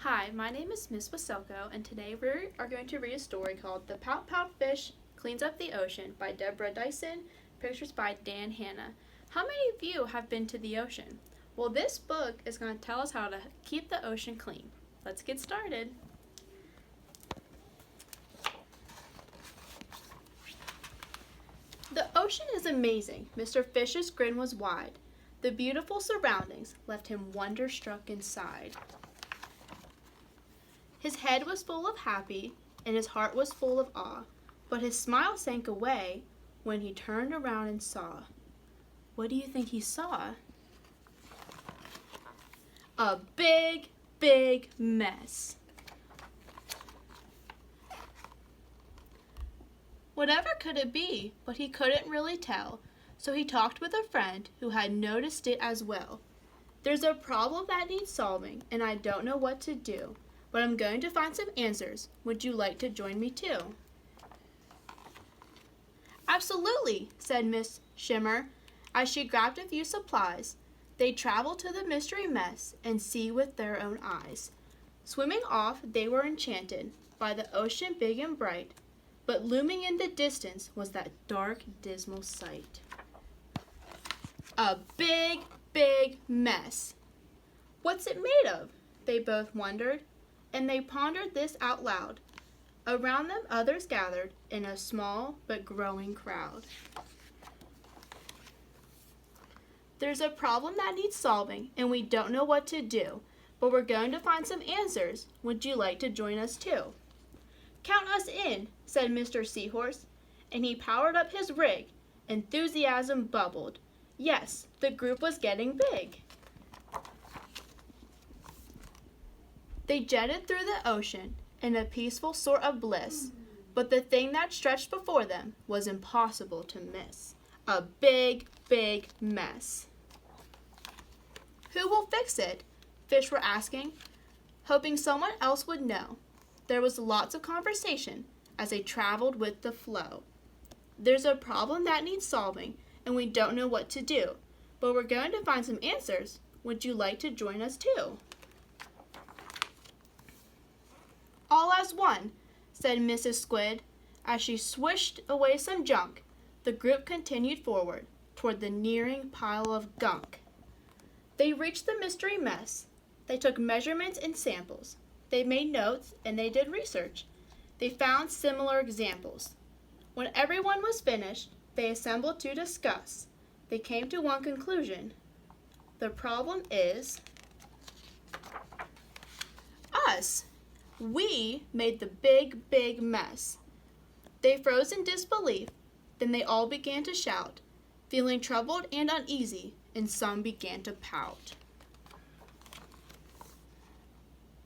Hi, my name is Miss Waselko, and today we are going to read a story called The Pout Pout Fish Cleans Up the Ocean by Deborah Dyson, pictures by Dan Hanna. How many of you have been to the ocean? Well, this book is going to tell us how to keep the ocean clean. Let's get started. The ocean is amazing. Mr. Fish's grin was wide. The beautiful surroundings left him wonder-struck inside. His head was full of happy, and his heart was full of awe, but his smile sank away when he turned around and saw. What do you think he saw? A big, big mess. Whatever could it be, but he couldn't really tell, so he talked with a friend who had noticed it as well. There's a problem that needs solving, and I don't know what to do. But I'm going to find some answers. Would you like to join me too? Absolutely, said Miss Shimmer, as she grabbed a few supplies. They traveled to the mystery mess and see with their own eyes. Swimming off, they were enchanted by the ocean big and bright, but looming in the distance was that dark, dismal sight. A big, big mess. What's it made of? They both wondered. And they pondered this out loud. Around them others gathered in a small but growing crowd. There's a problem that needs solving, and we don't know what to do, but we're going to find some answers. Would you like to join us too? Count us in, said Mr. Seahorse, and he powered up his rig. Enthusiasm bubbled. Yes, the group was getting big. They jetted through the ocean in a peaceful sort of bliss, but the thing that stretched before them was impossible to miss. A big, big mess. Who will fix it? Fish were asking, hoping someone else would know. There was lots of conversation as they traveled with the flow. There's a problem that needs solving, and we don't know what to do, but we're going to find some answers. Would you like to join us too? All as one, said Mrs. Squid. As she swished away some junk, the group continued forward toward the nearing pile of gunk. They reached the mystery mess. They took measurements and samples. They made notes and they did research. They found similar examples. When everyone was finished, they assembled to discuss. They came to one conclusion. The problem is us. We made the big, big mess. They froze in disbelief. Then they all began to shout, feeling troubled and uneasy, and some began to pout.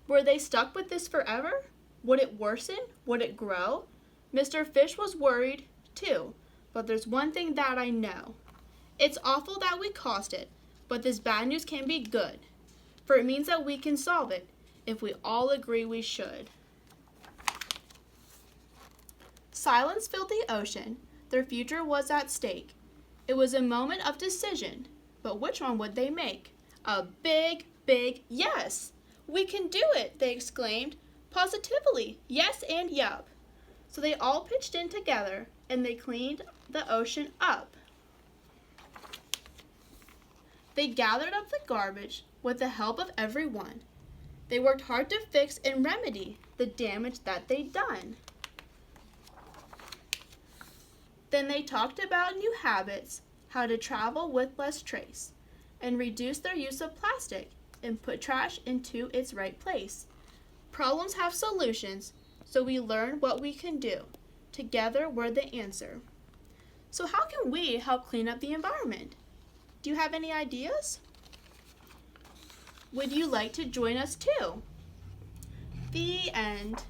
Were they stuck with this forever? Would it worsen? Would it grow? Mr. Fish was worried, too, but there's one thing that I know. It's awful that we caused it, but this bad news can be good, for it means that we can solve it, if we all agree we should. Silence filled the ocean. Their future was at stake. It was a moment of decision, but which one would they make? A big, big yes! We can do it, they exclaimed. Positively, yes and yup. So they all pitched in together, and they cleaned the ocean up. They gathered up the garbage with the help of everyone. They worked hard to fix and remedy the damage that they'd done. Then they talked about new habits, how to travel with less trace, and reduce their use of plastic and put trash into its right place. Problems have solutions, so we learn what we can do. Together we're the answer. So how can we help clean up the environment? Do you have any ideas? Would you like to join us too? The end.